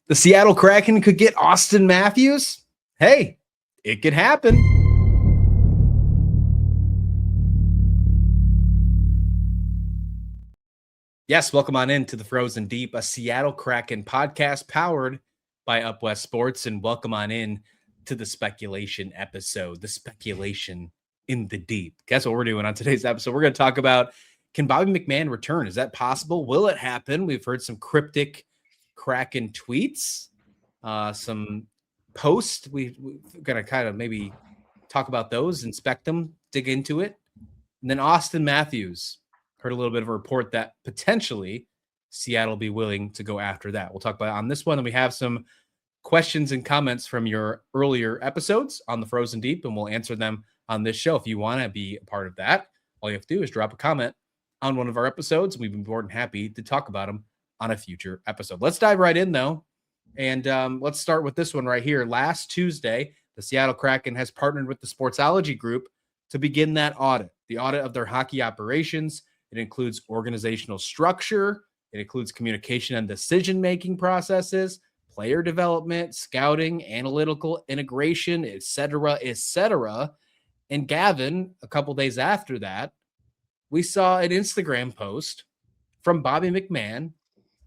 The Seattle Kraken could get Auston Matthews? Hey, it could happen. Yes, welcome on in to the Frozen Deep, a Seattle Kraken podcast powered by Up West Sports, and welcome on in to the speculation episode, the speculation in the deep. Guess what we're doing on today's episode? We're going to talk about, can Bobby McMann return? Is that possible? Will it happen? We've heard some cryptic Kraken tweets, some posts. We're going to kind of maybe talk about those, inspect them, dig into it. And then Auston Matthews. Heard a little bit of a report that potentially Seattle will be willing to go after that. We'll talk about it on this one. And we have some questions and comments from your earlier episodes on the Frozen Deep, and we'll answer them on this show. If you want to be a part of that, all you have to do is drop a comment on one of our episodes. We've been more than happy to talk about them on a future episode. Let's dive right in, though. And let's start with this one right here. Last Tuesday, the Seattle Kraken has partnered with the Sportsology Group to begin that audit, the audit of their hockey operations. It includes organizational structure. It includes communication and decision-making processes, player development, scouting, analytical integration, et cetera, et cetera. And Gavin, a couple days after that, we saw an Instagram post from Bobby McMann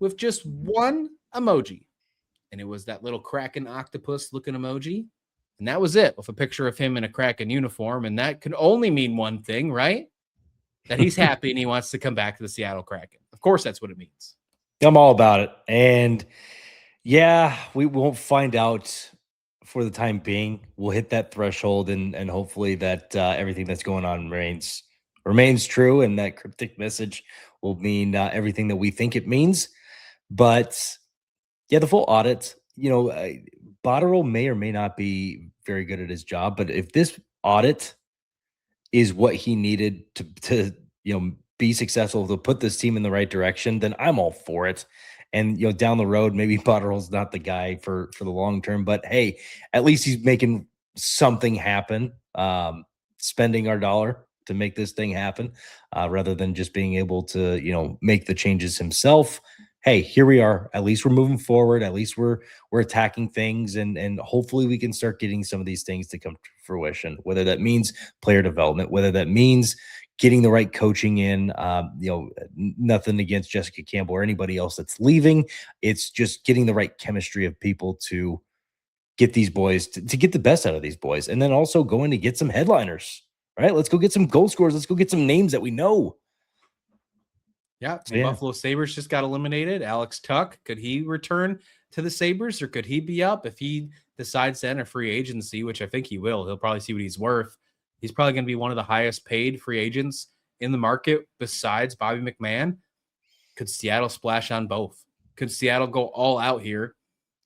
with just one emoji. And it was that little Kraken octopus-looking emoji. And that was it, with a picture of him in a Kraken uniform. And that could only mean one thing, right? That he's happy and he wants to come back to the Seattle Kraken. Of course, that's what it means. I'm all about it. And yeah, we won't find out for the time being. We'll hit that threshold and hopefully that everything that's going on remains true, and that cryptic message will mean everything that we think it means. But yeah, the full audit, Botterill may or may not be very good at his job, but if this audit is what he needed to be successful, to put this team in the right direction, then I'm all for it. And down the road, maybe Botterill's not the guy for the long term, but hey, at least he's making something happen, spending our dollar to make this thing happen, rather than just being able to make the changes himself. Hey, here we are. At least we're moving forward. At least we're attacking things, and hopefully we can start getting some of these things to come to fruition, whether that means player development, whether that means getting the right coaching in. Nothing against Jessica Campbell or anybody else that's leaving. It's just getting the right chemistry of people to get these boys, to get the best out of these boys. And then also going to get some headliners, right? Let's go get some goal scorers. Let's go get some names that we know. Yeah, Buffalo Sabres just got eliminated. Alex Tuch, could he return to the Sabres, or could he be up if he decides to enter free agency, which I think he will? He'll probably see what he's worth. He's probably going to be one of the highest paid free agents in the market besides Bobby McMann. Could Seattle splash on both? Could Seattle go all out here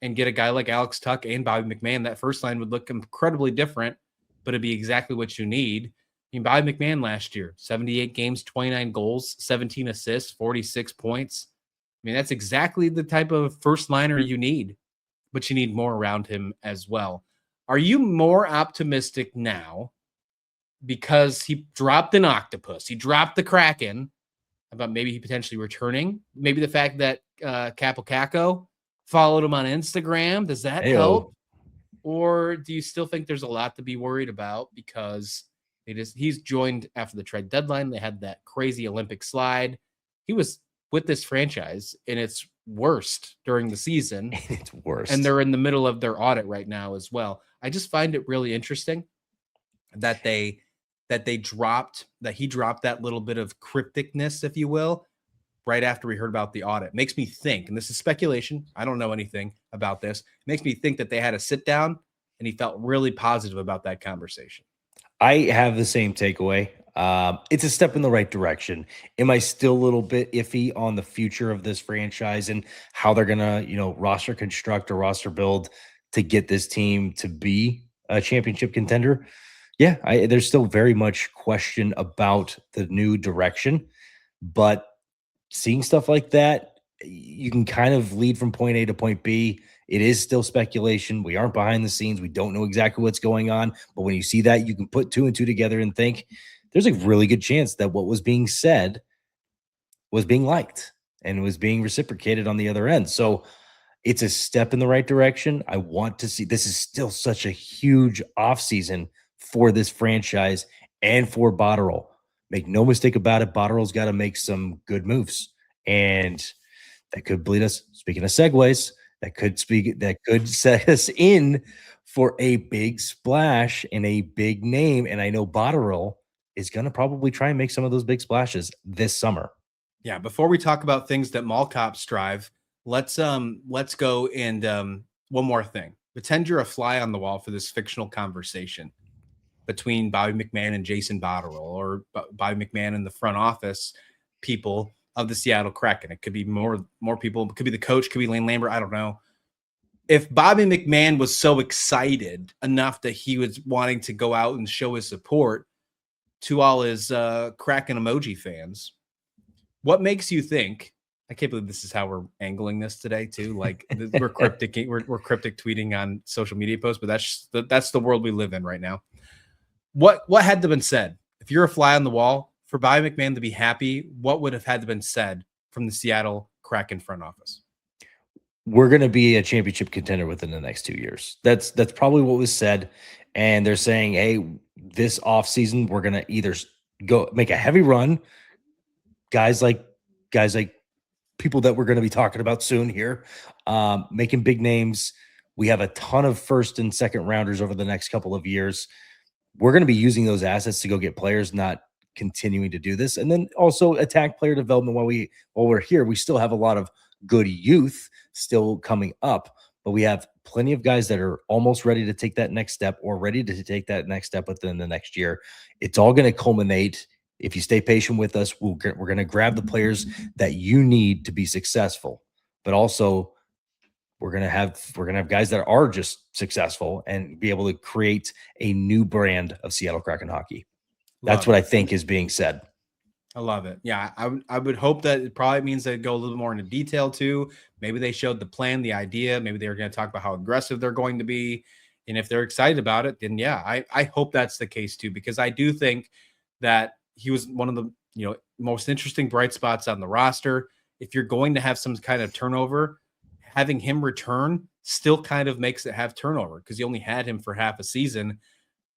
and get a guy like Alex Tuch and Bobby McMann? That first line would look incredibly different, but it'd be exactly what you need. I mean, Bobby McMann last year, 78 games, 29 goals, 17 assists, 46 points. I mean, that's exactly the type of first liner you need, but you need more around him as well. Are you more optimistic now because he dropped an octopus, he dropped the Kraken, about maybe he potentially returning? Maybe the fact that Capocacco followed him on Instagram, does that help? Or do you still think there's a lot to be worried about because he's joined after the trade deadline? They had that crazy Olympic slide. He was with this franchise in its worst during the season. It's worse. And they're in the middle of their audit right now as well. I just find it really interesting that he dropped that little bit of crypticness, if you will, right after we heard about the audit. Makes me think, and this is speculation, I don't know anything about this, it makes me think that they had a sit down and he felt really positive about that conversation. I have the same takeaway. It's a step in the right direction. Am I still a little bit iffy on the future of this franchise and how they're going to, roster construct or roster build to get this team to be a championship contender? Yeah, there's still very much question about the new direction, but seeing stuff like that, you can kind of lead from point A to point B. It is still speculation. We aren't behind the scenes. We don't know exactly what's going on. But when you see that, you can put two and two together and think there's a really good chance that what was being said was being liked and was being reciprocated on the other end. So It's a step in the right direction. I want to see, this is still such a huge offseason for this franchise and for Botterill. Make no mistake about it, Botterill's got to make some good moves. And that could bleed us. Speaking of segues, that could set us in for a big splash and a big name. And I know Botterill is going to probably try and make some of those big splashes this summer. Yeah, before we talk about things that mall cops drive, let's go and one more thing. Pretend you're a fly on the wall for this fictional conversation between Bobby McMann and Jason Botterill, or Bobby McMann and the front office people of the Seattle Kraken. It could be more people. It could be the coach, could be Lane Lambert. I don't know. If Bobby McMann was so excited enough that he was wanting to go out and show his support to all his Kraken emoji fans, what makes you think? I can't believe this is how we're angling this today too. Like we're cryptic tweeting on social media posts, but that's the world we live in right now. What had to been said? If you're a fly on the wall, for Bobby McMann to be happy, what would have had to been said from the Seattle Kraken front office? We're going to be a championship contender within the next 2 years. That's probably what was said. And they're saying, hey, this offseason, we're going to either go make a heavy run. Guys like people that we're going to be talking about soon here, making big names. We have a ton of first and second rounders over the next couple of years. We're going to be using those assets to go get players, not continuing to do this. And then also attack player development while we're here. We still have a lot of good youth still coming up, but we have plenty of guys that are almost ready to take that next step or ready to take that next step within the next year. It's all going to culminate. If you stay patient with us, we're going to grab the players that you need to be successful, but also we're going to have guys that are just successful and be able to create a new brand of Seattle Kraken hockey. That's what I think is being said. I love it. Yeah, I would hope that it probably means they go a little more into detail too. Maybe they showed the plan, the idea. Maybe they were going to talk about how aggressive they're going to be. And if they're excited about it, then yeah, I hope that's the case too, because I do think that he was one of the most interesting bright spots on the roster. If you're going to have some kind of turnover, having him return still kind of makes it have turnover because you only had him for half a season.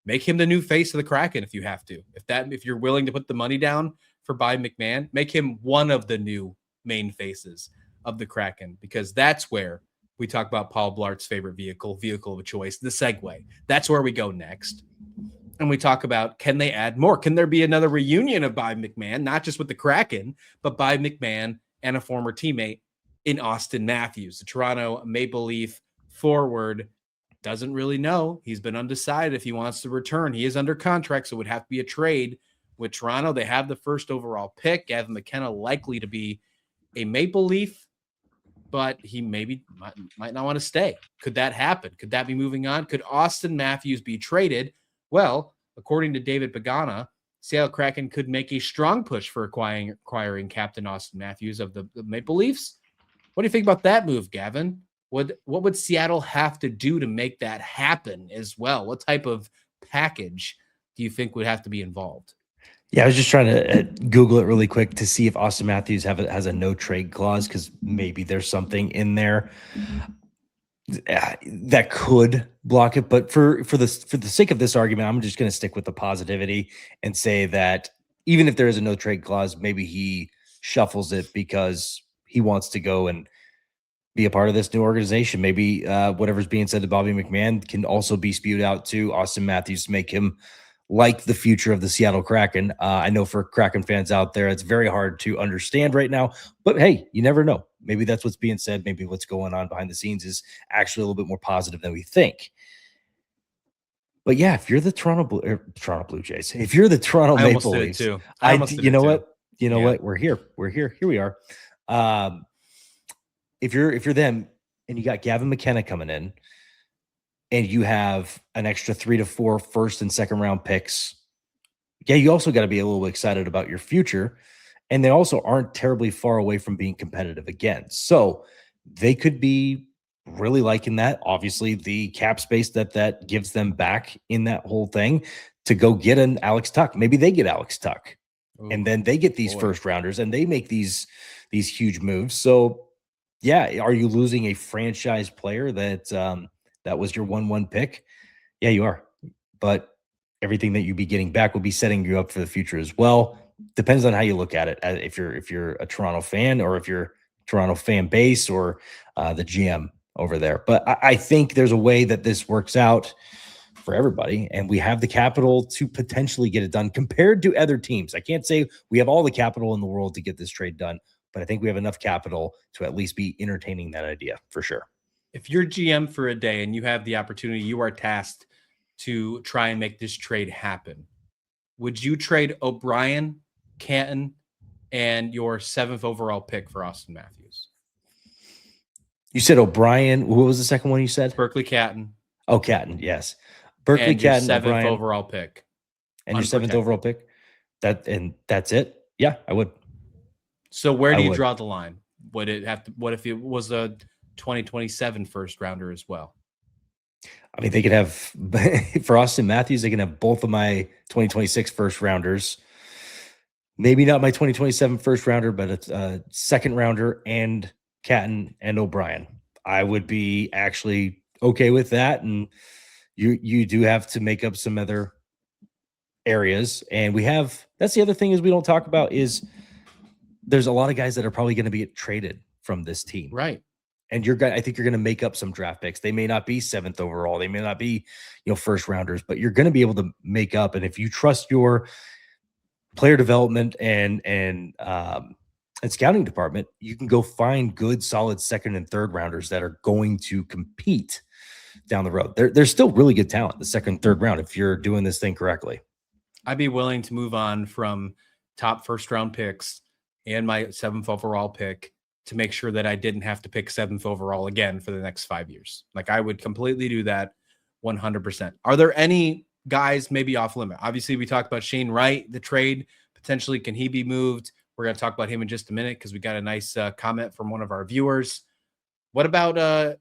Make him the new face of the Kraken if you have to. If you're willing to put the money down for Bobby McMann, make him one of the new main faces of the Kraken, because that's where we talk about Paul Blart's favorite vehicle of choice, the Segway. That's where we go next. And we talk about, can they add more? Can there be another reunion of Bobby McMann, not just with the Kraken, but Bobby McMann and a former teammate in Auston Matthews, the Toronto Maple Leaf forward? Doesn't really know. He's been undecided if he wants to return. He is under contract, so it would have to be a trade with Toronto. They have the first overall pick. Gavin McKenna likely to be a Maple Leaf, but he maybe might not want to stay. Could that happen? Could that be moving on? Could Auston Matthews be traded? Well, according to David Pagana, Seattle Kraken could make a strong push for acquiring Captain Auston Matthews of the Maple Leafs. What do you think about that move, Gavin? What would Seattle have to do to make that happen as well? What type of package do you think would have to be involved? Yeah, I was just trying to Google it really quick to see if Auston Matthews has a no trade clause, because maybe there's something in there that could block it. But for the sake of this argument, I'm just going to stick with the positivity and say that even if there is a no trade clause, maybe he shuffles it because he wants to go and be a part of this new organization. Maybe whatever's being said to Bobby McMann can also be spewed out to Auston Matthews to make him like the future of the Seattle Kraken. I know for Kraken fans out there, it's very hard to understand right now, but hey, you never know. Maybe that's what's being said. Maybe what's going on behind the scenes is actually a little bit more positive than we think. But yeah, if you're the Toronto Blue Jays, if you're the Toronto Maple Leafs, you know what? We're here. Here we are. If you're them and you got Gavin McKenna coming in and you have an extra 3 to 4 first and second round picks, yeah, you also got to be a little excited about your future. And they also aren't terribly far away from being competitive again. So they could be really liking that. Obviously, the cap space that gives them back in that whole thing to go get an Alex Tuch. Maybe they get Alex Tuch. And then they get these first rounders and they make these huge moves. So yeah, are you losing a franchise player that that was your 1-1 pick? Yeah, you are. But everything that you'd be getting back will be setting you up for the future as well. Depends on how you look at it. If you're a Toronto fan, or if you're Toronto fan base, or the GM over there. But I think there's a way that this works out for everybody, and we have the capital to potentially get it done compared to other teams. I can't say we have all the capital in the world to get this trade done, but I think we have enough capital to at least be entertaining that idea for sure. If you're GM for a day and you have the opportunity, you are tasked to try and make this trade happen. Would you trade O'Brien, Catton, and your 7th overall pick for Auston Matthews? You said O'Brien. What was the second one you said? Berkeley Catton. Oh, Catton, yes. Berkeley and your Catton, 7th O'Brien, overall pick. and your 7th overall pick. That's it. Yeah, I would. So where do you draw the line? Would it have to? What if it was a 2027 first rounder as well? I mean, they could have for Auston Matthews, they can have both of my 2026 first rounders. Maybe not my 2027 first rounder, but it's a second rounder and Catton and O'Brien. I would be actually okay with that. And you do have to make up some other areas. And that's the other thing is we don't talk about is there's a lot of guys that are probably going to be traded from this team. Right. And I think you're going to make up some draft picks. They may not be 7th overall. They may not be, first rounders, but you're going to be able to make up. And if you trust your player development and scouting department, you can go find good, solid second and third rounders that are going to compete down the road. There's still really good talent, the second, third round, if you're doing this thing correctly. I'd be willing to move on from top first round picks and my 7th overall pick to make sure that I didn't have to pick 7th overall again for the next 5 years. Like I would completely do that 100%. Are there any guys maybe off limit? Obviously we talked about Shane Wright, the trade, potentially can he be moved? We're going to talk about him in just a minute because we got a nice comment from one of our viewers. What about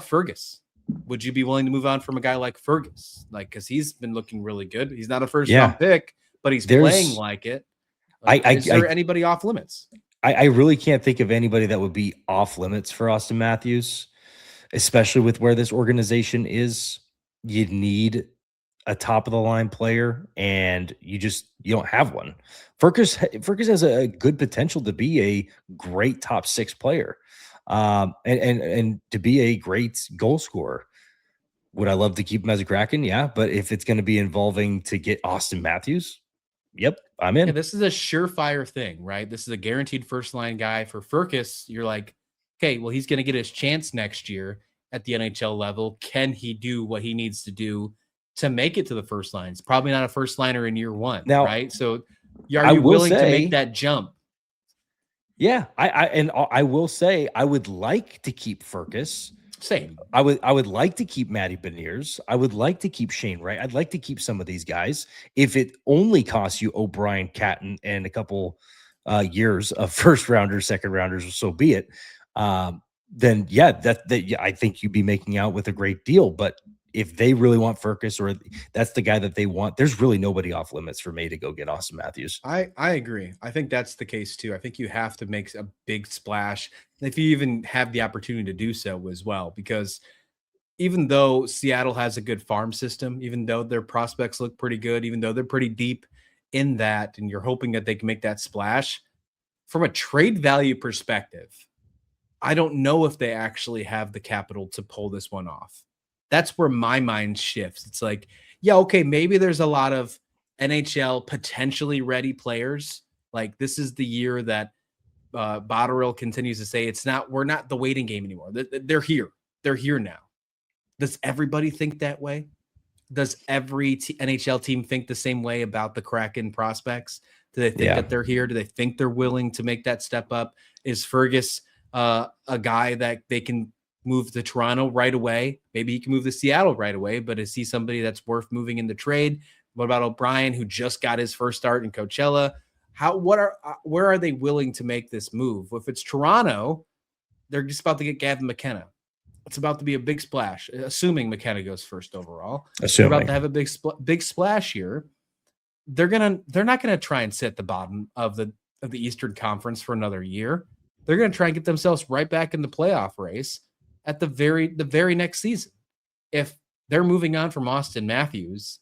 Fergus? Would you be willing to move on from a guy like Fergus? Like, because he's been looking really good. He's not a first round pick, but he's playing like it. Is there anybody off limits? I really can't think of anybody that would be off limits for Auston Matthews, especially with where this organization is. You need a top of the line player, and you don't have one. Fergus has a good potential to be a great top 6 player, and to be a great goal scorer. Would I love to keep him as a Kraken? Yeah, but if it's going to be involving to get Auston Matthews, yep, I'm in. Yeah, this is a surefire thing, right? This is a guaranteed first line guy. For Fergus, you're like, okay, well, he's going to get his chance next year at the NHL level. Can he do what he needs to do to make it to the first line? It's probably not a first liner in year 1, now, right? So are you willing to make that jump? Yeah, I will say I would like to keep Fergus. Same. I would like to keep Matty Beniers. I would like to keep Shane Wright. I'd like to keep some of these guys. If it only costs you O'Brien, Catton, and a couple years of first rounders, second rounders, so be it. Then yeah, I think you'd be making out with a great deal. But if they really want Fergus, or that's the guy that they want, there's really nobody off limits for me to go get Auston Matthews. I agree. I think that's the case too. I think you have to make a big splash if you even have the opportunity to do so as well, because even though Seattle has a good farm system, even though their prospects look pretty good, even though they're pretty deep in that, and you're hoping that they can make that splash from a trade value perspective, I don't know if they actually have the capital to pull this one off. That's where my mind shifts. It's like, yeah, okay, maybe there's a lot of NHL potentially ready players. Like this is the year that Botterill continues to say we're not the waiting game anymore. They're here. They're here now. Does everybody think that way? Does every NHL team think the same way about the Kraken prospects? Do they think that they're here? Do they think they're willing to make that step up? Is Fergus a guy that they can move to Toronto right away? Maybe he can move to Seattle right away, but is he somebody that's worth moving in the trade? What about O'Brien, who just got his first start in Coachella? Where are they willing to make this move? If it's Toronto, they're just about to get Gavin McKenna. It's about to be a big splash, assuming McKenna goes first overall. They're about to have a big splash here. They're not gonna try and sit at the bottom of the Eastern Conference for another year. they're going to try and get themselves right back in the playoff race at the very next season. If they're moving on from Auston Matthews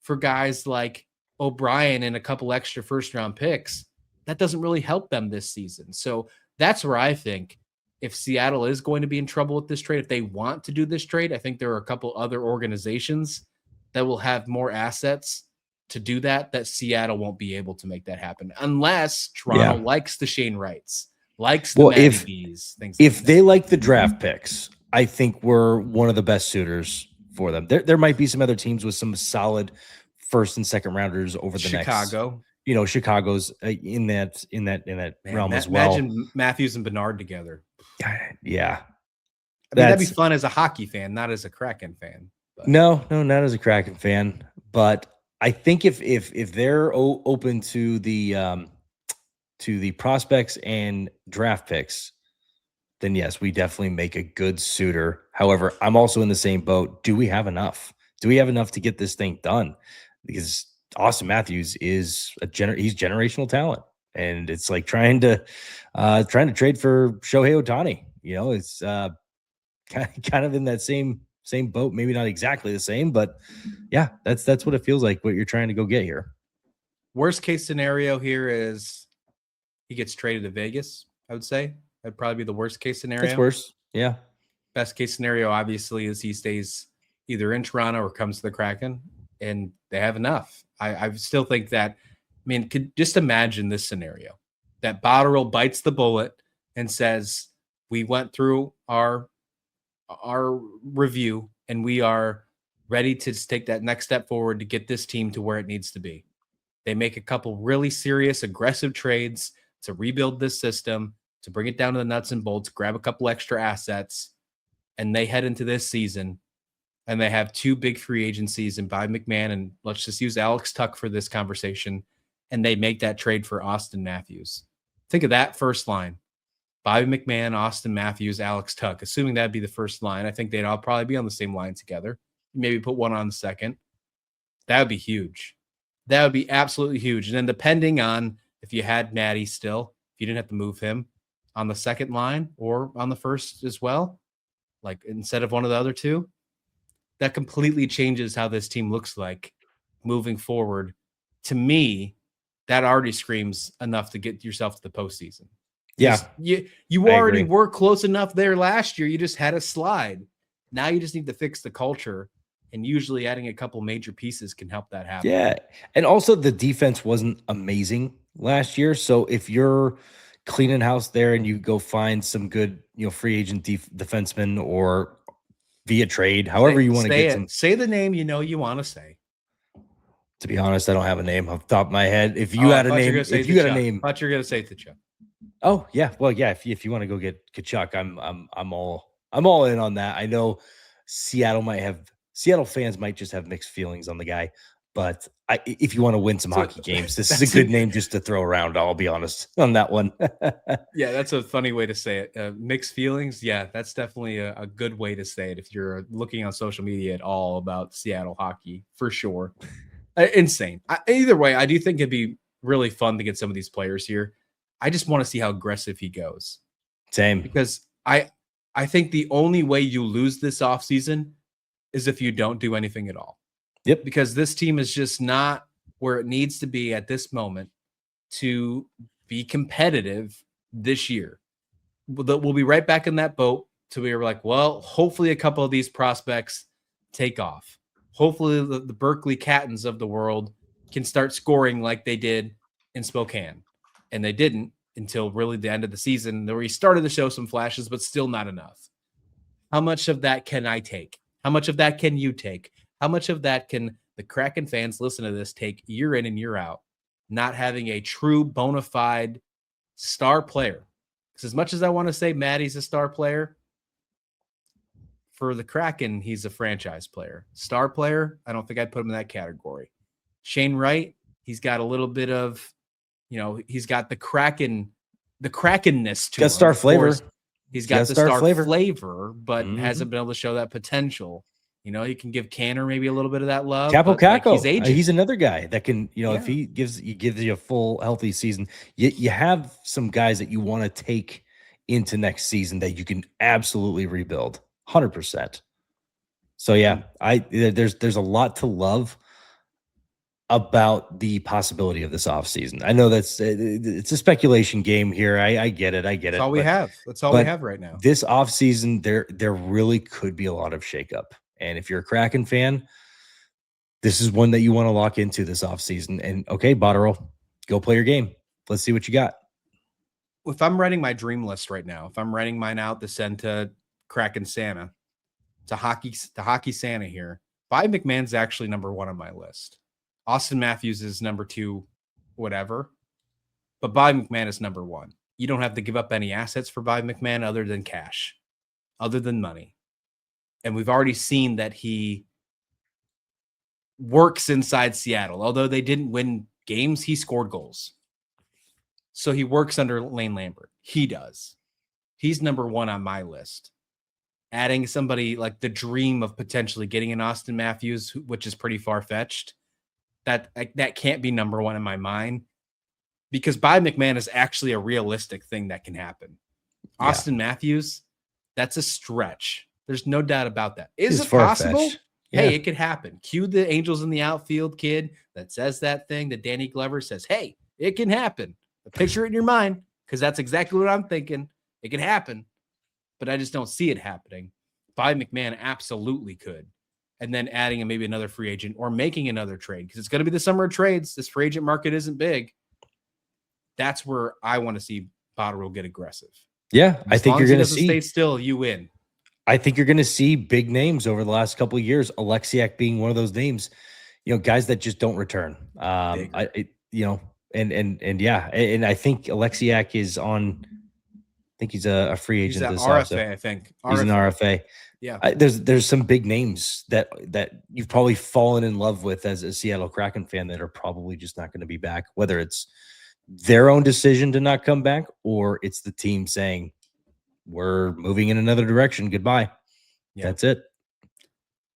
for guys like O'Brien and a couple extra first-round picks, that doesn't really help them this season. So that's where I think if Seattle is going to be in trouble with this trade, if they want to do this trade, I think there are a couple other organizations that will have more assets to do that Seattle won't be able to make that happen unless Toronto likes the Shane Wrights, likes the Matty B's, things if like they like the draft picks, I think we're one of the best suitors for them. There might be some other teams with some solid first and second rounders over the next. Chicago's in that realm as well. Imagine Matthews and Bernard together. Yeah. I mean, that'd be fun as a hockey fan, not as a Kraken fan. But. No, not as a Kraken fan. But I think if they're open to the prospects and draft picks, then yes, we definitely make a good suitor. However, I'm also in the same boat. Do we have enough? Do we have enough to get this thing done? Because Auston Matthews is he's generational talent, and it's like trying to trade for Shohei Ohtani. It's kind of in that same boat. Maybe not exactly the same, but yeah, that's what it feels like. What you're trying to go get here. Worst case scenario here is he gets traded to Vegas. I would say that'd probably be the worst case scenario. That's worse. Yeah. Best case scenario, obviously, is he stays either in Toronto or comes to the Kraken, and they have enough. I still think that, could just imagine this scenario that Botterill bites the bullet and says, we went through our review and we are ready to just take that next step forward to get this team to where it needs to be. They make a couple really serious, aggressive trades to rebuild this system, to bring it down to the nuts and bolts, grab a couple extra assets, and they head into this season and they have two big free agencies in Bobby McMann, and let's just use Alex Tuch for this conversation, and they make that trade for Auston Matthews. Think of that first line. Bobby McMann, Auston Matthews, Alex Tuch. Assuming that'd be the first line, I think they'd all probably be on the same line together. Maybe put one on the second. That would be huge. That would be absolutely huge. And then depending on if you had Matty still, if you didn't have to move him on the second line or on the first as well, like instead of one of the other two, that completely changes how this team looks like moving forward. To me, that already screams enough to get yourself to the postseason. Yeah. You already were close enough there last year. You just had a slide. Now you just need to fix the culture, and usually adding a couple major pieces can help that happen. Yeah. And also the defense wasn't amazing last year. So if you're cleaning house there and you go find some good, free agent defenseman or via trade, however you want to get some. Say the name you want to say. To be honest, I don't have a name off the top of my head. If you had a name, if you got a name. I thought you were going to say Tuch. Oh, yeah. Well, yeah, if you want to go get Kachuk, I'm all in on that. I know Seattle fans might just have mixed feelings on the guy, but if you want to win some hockey games, this is a good name just to throw around. I'll be honest on that one. Yeah, that's a funny way to say it. Mixed feelings. Yeah, that's definitely a good way to say it if you're looking on social media at all about Seattle hockey, for sure. Insane. Either way, I do think it'd be really fun to get some of these players here. I just want to see how aggressive he goes. Same. Because I think the only way you lose this offseason is if you don't do anything at all. Yep. Because this team is just not where it needs to be at this moment to be competitive this year. We'll be right back in that boat till we were like, well, hopefully a couple of these prospects take off. Hopefully the Berkeley Cattons of the world can start scoring like they did in Spokane. And they didn't until really the end of the season, where he started to show some flashes, but still not enough. How much of that can I take? How much of that can you take? How much of that can the Kraken fans listen to this take year in and year out, not having a true bona fide star player? Because as much as I want to say Matty's a star player, for the Kraken, he's a franchise player. Star player, I don't think I'd put him in that category. Shane Wright, he's got a little bit of, he's got the Krakenness to him. Star flavor. He's got the star flavor, but hasn't been able to show that potential. You can give Canner maybe a little bit of that love. Capo Caco, he's another guy that can, if he gives you a full healthy season, you have some guys that you want to take into next season that you can absolutely rebuild 100%. So yeah, there's a lot to love about the possibility of this offseason. I know it's a speculation game here. I get it. That's all we have. That's all we have right now. This offseason, there really could be a lot of shakeup. And if you're a Kraken fan, this is one that you want to lock into this offseason. And okay, Botterill, go play your game. Let's see what you got. If I'm writing my dream list right now, if I'm writing mine out to send to Kraken Santa, to hockey Santa here, Bobby McMahon's actually number 1 on my list. Auston Matthews is number 2, whatever. But Bobby McMann is number 1. You don't have to give up any assets for Bobby McMann other than cash, other than money. And we've already seen that he works inside Seattle. Although they didn't win games, he scored goals. So he works under Lane Lambert. He does. He's number 1 on my list. Adding somebody like the dream of potentially getting an Auston Matthews, which is pretty far-fetched, that can't be number 1 in my mind, because Bobby McMann is actually a realistic thing that can happen. Yeah. Auston Matthews, that's a stretch. There's no doubt about that. Is it possible? Yeah. Hey, it could happen. Cue the Angels in the outfield kid that says that thing that Danny Glover says, hey, it can happen. Picture it in your mind, because that's exactly what I'm thinking. It could happen, but I just don't see it happening. Bobby McMann absolutely could. And then adding maybe another free agent or making another trade, because it's going to be the summer of trades. This free agent market isn't big. That's where I want to see Botterill get aggressive. Yeah, I think you're going to see. Stay still, you win. I think you're going to see big names over the last couple of years. Alexiak being one of those names. Guys that just don't return. And I think Alexiak is on. I think he's a free agent. He's an RFA. I think he's an RFA. Yeah, there's some big names that you've probably fallen in love with as a Seattle Kraken fan that are probably just not going to be back. Whether it's their own decision to not come back, or it's the team saying we're moving in another direction. Goodbye. Yeah. That's it.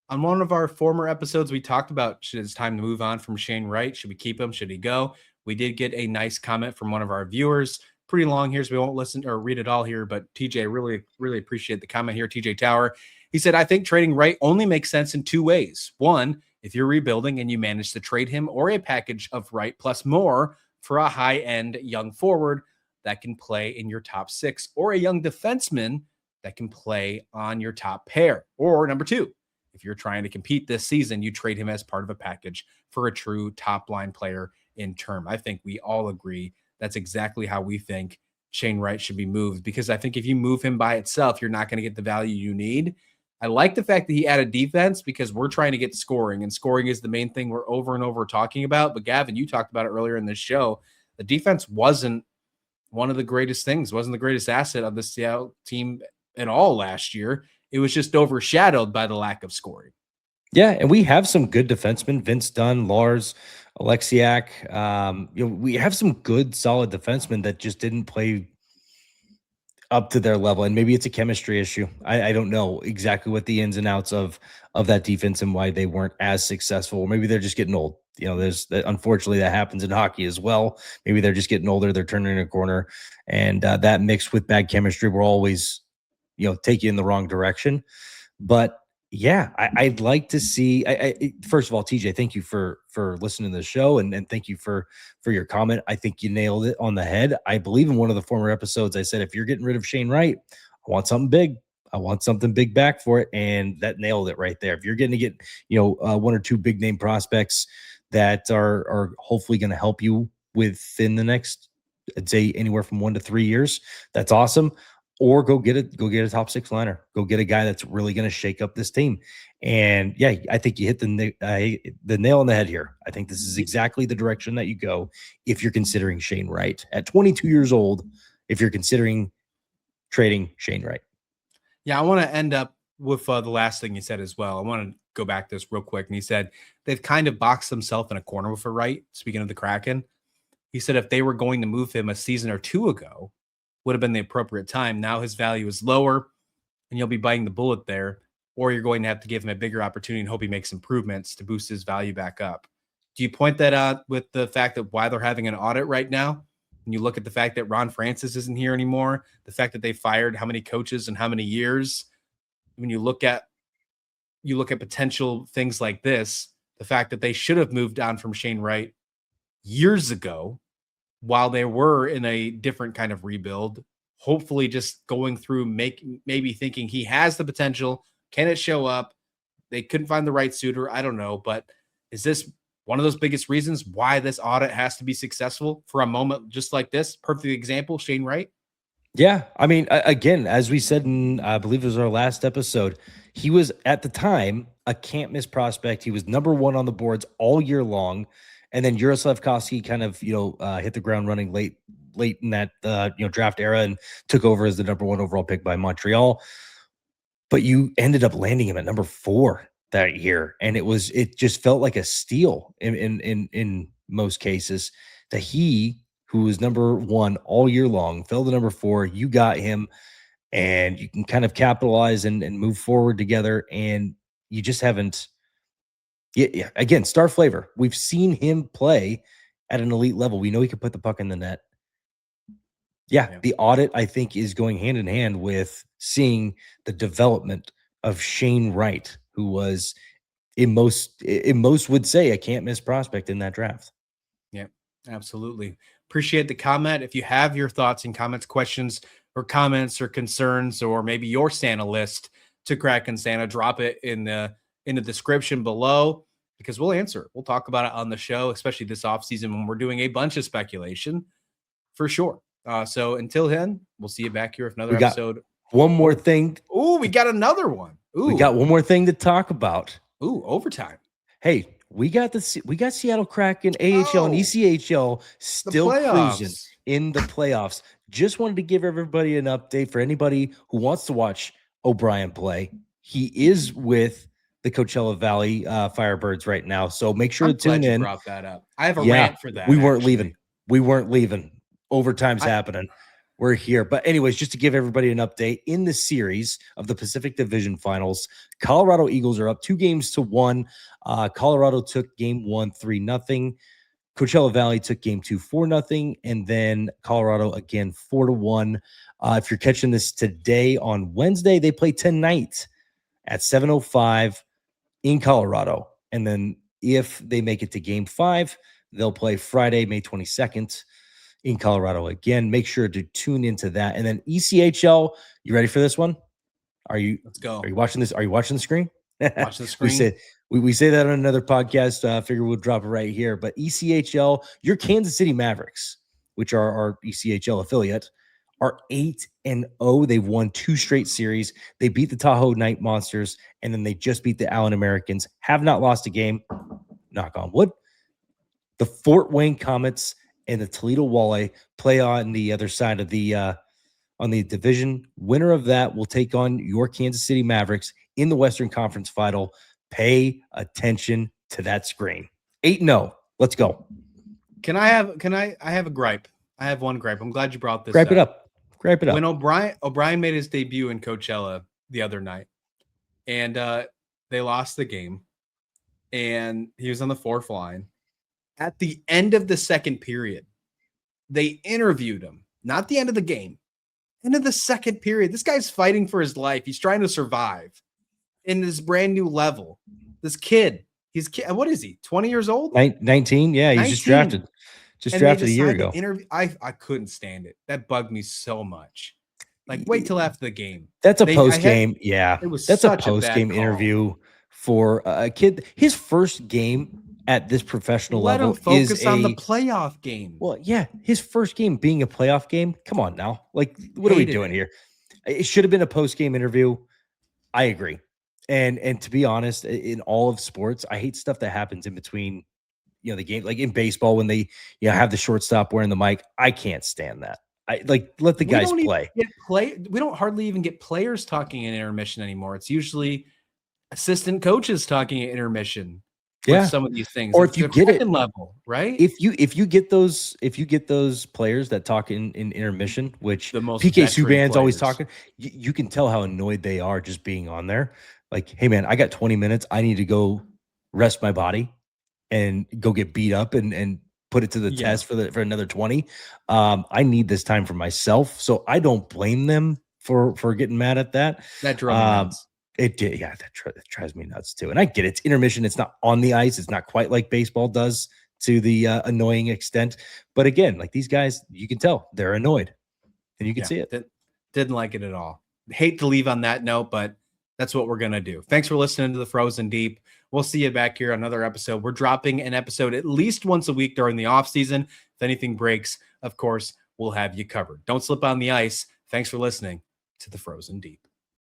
On one of our former episodes, we talked about it's time to move on from Shane Wright. Should we keep him? Should he go? We did get a nice comment from one of our viewers. Pretty long here, so we won't listen or read it all here. But TJ, really, really appreciate the comment here. TJ Tower. He said, I think trading Wright only makes sense in 2 ways. One, if you're rebuilding and you manage to trade him or a package of Wright plus more for a high-end young forward that can play in your top 6, or a young defenseman that can play on your top pair. Or number 2, if you're trying to compete this season, you trade him as part of a package for a true top-line player in term. I think we all agree that's exactly how we think Shane Wright should be moved, because I think if you move him by itself, you're not going to get the value you need. I like the fact that he added defense, because we're trying to get scoring, and scoring is the main thing we're over and over talking about. But Gavin, you talked about it earlier in this show. The defense wasn't one of the greatest things, wasn't the greatest asset of the Seattle team at all last year. It was just overshadowed by the lack of scoring. Yeah, and we have some good defensemen: Vince Dunn, Lars, Alexiak. We have some good, solid defensemen that just didn't play up to their level, and maybe it's a chemistry issue. I don't know exactly what the ins and outs of that defense and why they weren't as successful. Maybe they're just getting old. Unfortunately that happens in hockey as well. Maybe they're just getting older. They're turning a corner, and that mixed with bad chemistry will always, take you in the wrong direction. But yeah, I'd like to see. First of all, TJ, thank you for listening to the show, and thank you for your comment. I think you nailed it on the head. I believe in one of the former episodes, I said, if you're getting rid of Shane Wright, I want something big. I want something big back for it, and that nailed it right there. If you're going to get 1 or 2 big name prospects that are hopefully going to help you within the next, I'd say anywhere from 1 to 3 years, that's awesome. Or go get a top 6 liner. Go get a guy that's really going to shake up this team. And yeah, I think you hit the nail on the head here. I think this is exactly the direction that you go if you're considering Shane Wright at 22 years old. If you're considering trading Shane Wright. Yeah, I want to end up with the last thing you said as well. I want to go back to this real quick. And he said they've kind of boxed themselves in a corner with a Wright. Speaking of the Kraken, he said if they were going to move him a season or 2 ago, would have been the appropriate time. Now his value is lower, and you'll be biting the bullet there, or you're going to have to give him a bigger opportunity and hope he makes improvements to boost his value back up. Do you point that out with the fact that why they're having an audit right now? When you look at the fact that Ron Francis isn't here anymore, the fact that they fired how many coaches in how many years, when you look at potential things like this, the fact that they should have moved on from Shane Wright years ago while they were in a different kind of rebuild, hopefully just going through, maybe thinking he has the potential. Can it show up? They couldn't find the right suitor. I don't know, but is this one of those biggest reasons why this audit has to be successful for a moment just like this? Perfect example, Shane Wright. Yeah. I mean, again, as we said in, I believe it was our last episode, he was at the time a can't miss prospect. He was number one on the boards all year long. And then Jaroslav kind of, hit the ground running late in that, draft era and took over as the number one overall pick by Montreal. But you ended up landing him at number 4 that year. And it just felt like a steal in most cases that he, who was number 1 all year long, fell to number 4. You got him and you can kind of capitalize and move forward together. And you just haven't. Yeah, again, star flavor. We've seen him play at an elite level. We know he can put the puck in the net. Yeah, the audit, I think, is going hand in hand with seeing the development of Shane Wright, who was in most would say a can't miss prospect in that draft. Yeah, absolutely. Appreciate the comment. If you have your thoughts and comments, questions or comments or concerns, or maybe your Santa list to Kraken Santa, drop it in the description below, because we'll answer it. We'll talk about it on the show, especially this offseason when we're doing a bunch of speculation for sure. So until then, we'll see you back here with another episode. One more thing. Ooh, we got another one. Ooh, we got one more thing to talk about. Ooh, overtime. Hey, we got Seattle Kraken, AHL and ECHL still cruising in the playoffs. Just wanted to give everybody an update for anybody who wants to watch O'Brien play. He is with the Coachella Valley Firebirds right now, so make sure to tune in. Brought that up. I have a rant for that. We weren't leaving. Overtime's happening. We're here. But anyways, just to give everybody an update, in the series of the Pacific Division Finals, Colorado Eagles are up 2-1. Colorado took game 1 3-0. Coachella Valley took game 2 4-0. And then Colorado again 4-1. If you're catching this today on Wednesday, they play tonight at 7:05 in Colorado. And then if they make it to game 5, they'll play Friday, May 22nd. In Colorado again. Make sure to tune into that. And then ECHL, you ready for this one? Let's go. Are you watching this? Are you watching the screen? Watch the screen. we say that on another podcast. I figure we'll drop it right here. But ECHL, your Kansas City Mavericks, which are our ECHL affiliate, are 8-0. They've won 2 straight series. They beat the Tahoe Night Monsters, and then they just beat the Allen Americans. Have not lost a game. Knock on wood. The Fort Wayne Comets and the Toledo Walleye play on the other side of the on the division. Winner of that will take on your Kansas City Mavericks in the Western Conference Final. Pay attention to that screen. 8-0. Let's go. I have a gripe. I have one gripe. I'm glad you brought this Gripe up. Gripe it up. When O'Brien made his debut in Coachella the other night, and they lost the game, and he was on the 4th line. At the end of the second period, they interviewed him. Not the end of the game. End of the second period. This guy's fighting for his life. He's trying to survive in this brand new level. This kid, what is he? 20 years old? 19. Yeah, he's 19. Just drafted. Just drafted a year ago. I couldn't stand it. That bugged me so much. Like, wait till after the game. That's a post game. Yeah, that's a post game interview for a kid. His first game at this professional level let him focus on the playoff game. Well, yeah, his first game being a playoff game. Come on now. Like, what are we doing here? It should have been a post-game interview. I agree. And to be honest, in all of sports, I hate stuff that happens in between, the game. Like in baseball, when they have the shortstop wearing the mic. I can't stand that. Let the guys play. We don't hardly even get players talking in intermission anymore. It's usually assistant coaches talking at intermission. Yeah, some of these things, or if you get it level, right? If you get those players that talk in intermission, which the most PK Subban's always talking, you can tell how annoyed they are just being on there. Like, hey man, I got 20 minutes. I need to go rest my body and go get beat up and put it to the test for another 20. I need this time for myself, so I don't blame them for getting mad at that. That drove me nuts. It did, yeah. That drives me nuts too. And I get it. It's intermission. It's not on the ice. It's not quite like baseball does to the annoying extent. But again, like these guys, you can tell they're annoyed, and you can see it. Didn't like it at all. Hate to leave on that note, but that's what we're gonna do. Thanks for listening to the Frozen Deep. We'll see you back here on another episode. We're dropping an episode at least once a week during the off season. If anything breaks, of course, we'll have you covered. Don't slip on the ice. Thanks for listening to the Frozen Deep.